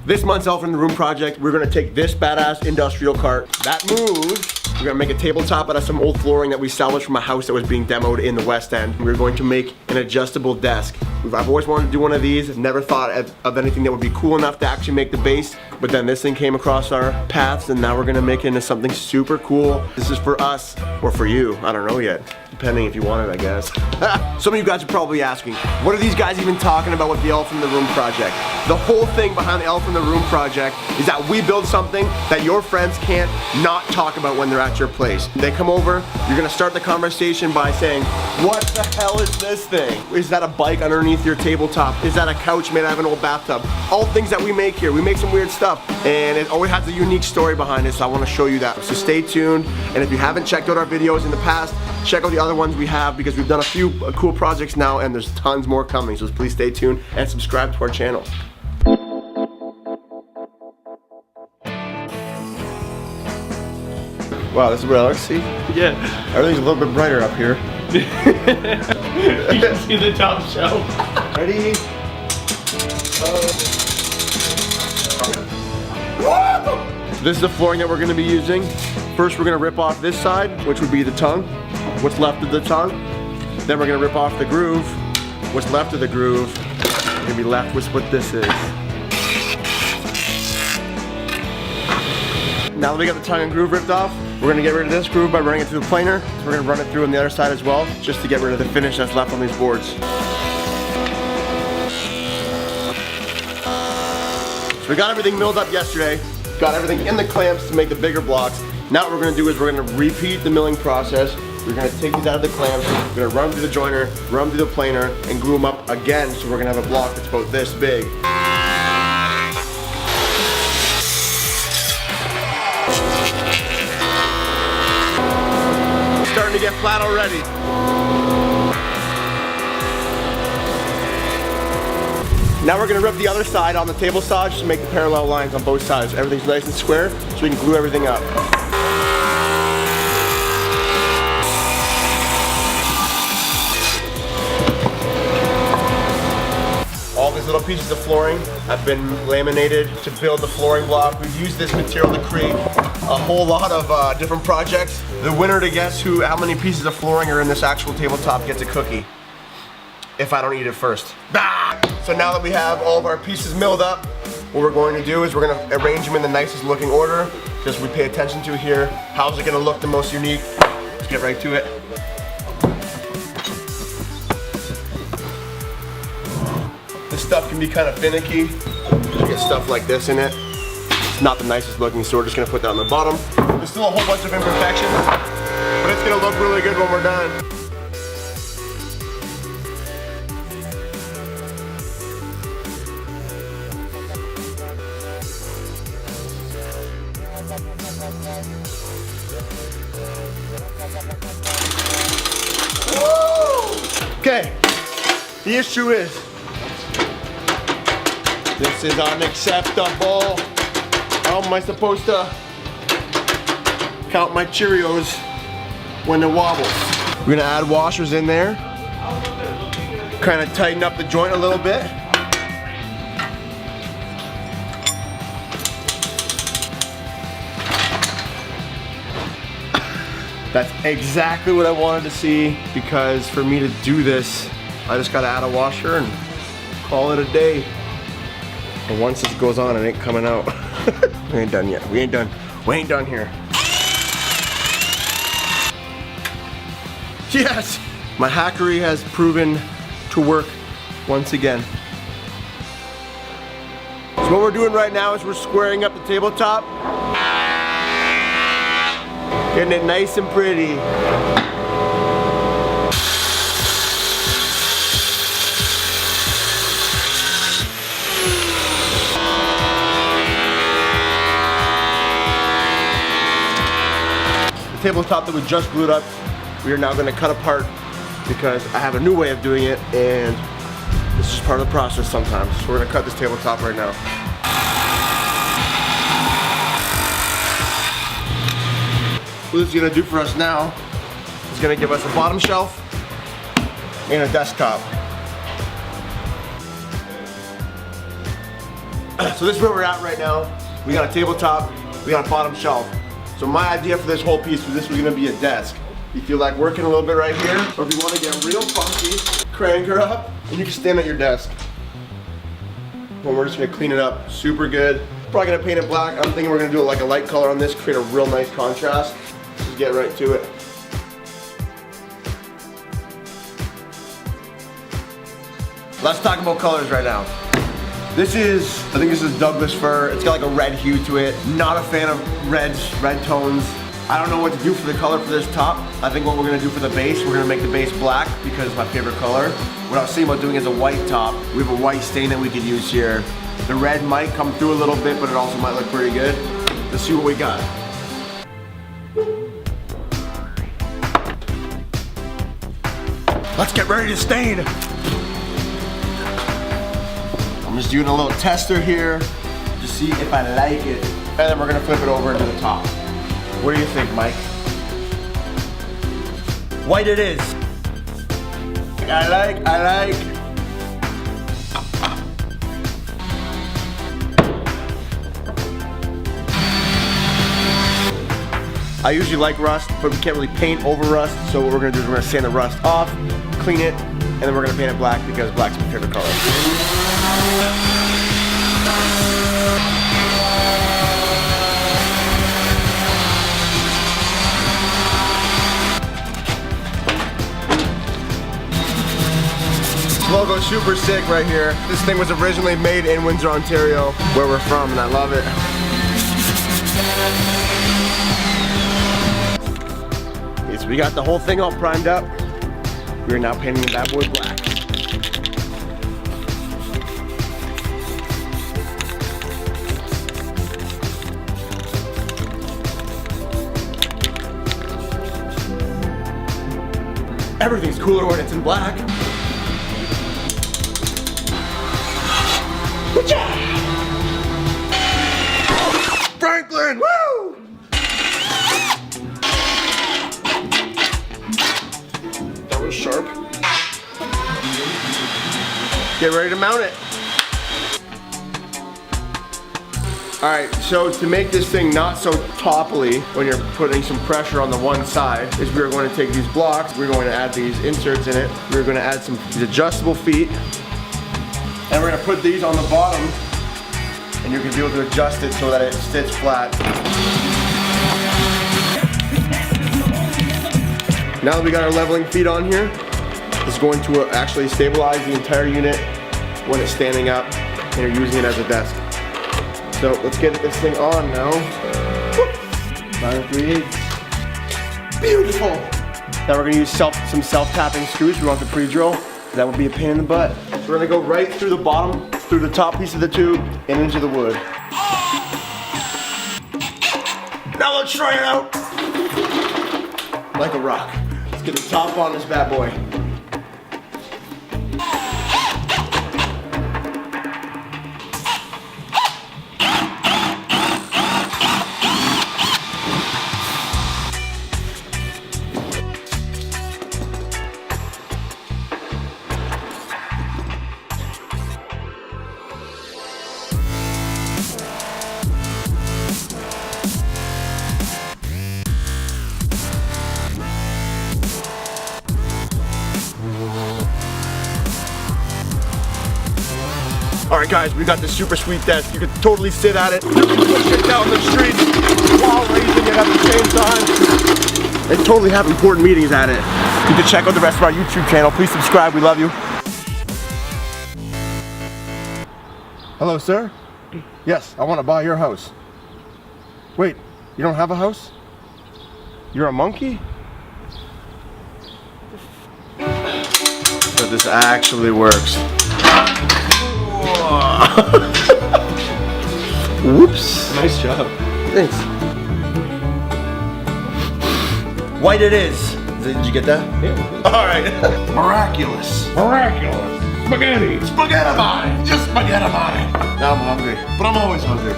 This month's Elephant in the Room project, we're gonna take this badass industrial cart that moves. We're gonna make a tabletop out of some old flooring that we salvaged from a house that was being demoed in the West End. We're going to make an adjustable desk. I've always wanted to do one of these. I've never thought of anything that would be cool enough to actually make the base, but then this thing came across our paths and now we're gonna make it into something super cool. This is for us or for you, I don't know yet. Depending if you want it, I guess. Some of you guys are probably asking, what are these guys even talking about with the Elephant in the Room project? The whole thing behind the Elephant in the Room project is that we build something that your friends can't not talk about when they're at your place. They come over, you're gonna start the conversation by saying, what the hell is this thing? Is that a bike underneath your tabletop? Is that a couch made out of an old bathtub? All things that we make here. We make some weird stuff and it always has a unique story behind it, so I wanna show you that. So stay tuned, and if you haven't checked out our videos in the past, check out the other ones we have because we've done a few cool projects now and there's tons more coming, so please stay tuned and subscribe to our channel. Wow, this is what I like to see? Yeah. Everything's a little bit brighter up here. You can see the top shelf. Ready? This is the flooring that we're going to be using. First we're going to rip off this side, which would be the tongue, what's left of the tongue. Then we're going to rip off the groove, what's left of the groove. We're going to be left with what this is. Now that we got the tongue and groove ripped off, we're going to get rid of this groove by running it through the planer. So we're going to run it through on the other side as well, just to get rid of the finish that's left on these boards. So we got everything milled up yesterday, got everything in the clamps to make the bigger blocks. Now what we're going to do is we're going to repeat the milling process. We're going to take these out of the clamps, we're going to run them through the joiner, run them through the planer, and glue them up again, so we're going to have a block that's about this big. Starting to get flat already. Now we're going to rip the other side on the table saw just to make the parallel lines on both sides. Everything's nice and square, so we can glue everything up. All these little pieces of flooring have been laminated to build the flooring block. We've used this material to create a whole lot of different projects. The winner to guess how many pieces of flooring are in this actual tabletop gets a cookie. If I don't eat it first. Ah! So now that we have all of our pieces milled up, what we're going to do is we're going to arrange them in the nicest looking order, just we pay attention to here. How's it going to look the most unique? Let's get right to it. This stuff can be kind of finicky. You get stuff like this in it. It's not the nicest looking, so we're just going to put that on the bottom. There's still a whole bunch of imperfections, but it's going to look really good when we're done. Okay, the issue is, this is unacceptable. How am I supposed to count my Cheerios when it wobbles? We're gonna add washers in there, kind of tighten up the joint a little bit. That's exactly what I wanted to see, because for me to do this, I just gotta add a washer and call it a day. But once this goes on, it ain't coming out. We ain't done yet. We ain't done. We ain't done here. Yes! My hackery has proven to work once again. So what we're doing right now is we're squaring up the tabletop. Getting it nice and pretty. The tabletop that we just glued up, we are now going to cut apart because I have a new way of doing it, and this is part of the process sometimes. So we're going to cut this tabletop right now. What this is going to do for us now is going to give us a bottom shelf and a desktop. So this is where we're at right now. We got a tabletop, we got a bottom shelf. So my idea for this whole piece was this was gonna be a desk. You feel like working a little bit right here, or if you wanna get real funky, crank her up, and you can stand at your desk. And we're just gonna clean it up super good. Probably gonna paint it black. I'm thinking we're gonna do like a light color on this, create a real nice contrast. Just get right to it. Let's talk about colors right now. I think this is Douglas fir. It's got like a red hue to it. Not a fan of red tones. I don't know what to do for the color for this top. I think what we're gonna do for the base, we're gonna make the base black because it's my favorite color. What I was thinking about doing is a white top. We have a white stain that we could use here. The red might come through a little bit, but it also might look pretty good. Let's see what we got. Let's get ready to stain. I'm just doing a little tester here to see if I like it. And then we're gonna flip it over into the top. What do you think, Mike? White it is. I like. I usually like rust, but we can't really paint over rust. So what we're gonna do is we're gonna sand the rust off, clean it, and then we're gonna paint it black because black's my favorite color. Logo super sick right here. This thing was originally made in Windsor, Ontario, where we're from, and I love it. Okay, so we got the whole thing all primed up. We're now painting the bad boy black. Everything's cooler when it's in black. Franklin, woo! That was sharp. Get ready to mount it. All right, so to make this thing not so topply when you're putting some pressure on the one side is we're going to take these blocks, we're going to add these inserts in it, we're going to add some these adjustable feet, and we're going to put these on the bottom, and you can be able to adjust it so that it sits flat. Now that we got our leveling feet on here, it's going to actually stabilize the entire unit when it's standing up and you're using it as a desk. So let's get this thing on now. 9 3/8. Beautiful. Now we're gonna use some self-tapping screws. We want the pre-drill. That would be a pain in the butt. So we're gonna go right through the bottom, through the top piece of the tube, and into the wood. Now let's try it out. Like a rock. Let's get the top on this bad boy. All right, guys, we got this super sweet desk. You can totally sit at it. You can push it down the street while raising it at the same time. And totally have important meetings at it. You can check out the rest of our YouTube channel. Please subscribe. We love you. Hello, sir? Yes, I want to buy your house. Wait, you don't have a house? You're a monkey? But this actually works. Whoops. Nice job. Thanks. White it is. Did you get that? Yeah. All right. Miraculous. Miraculous. Spaghetti. Spaghetti mine. Just spaghetti mine. Now I'm hungry, but I'm always hungry.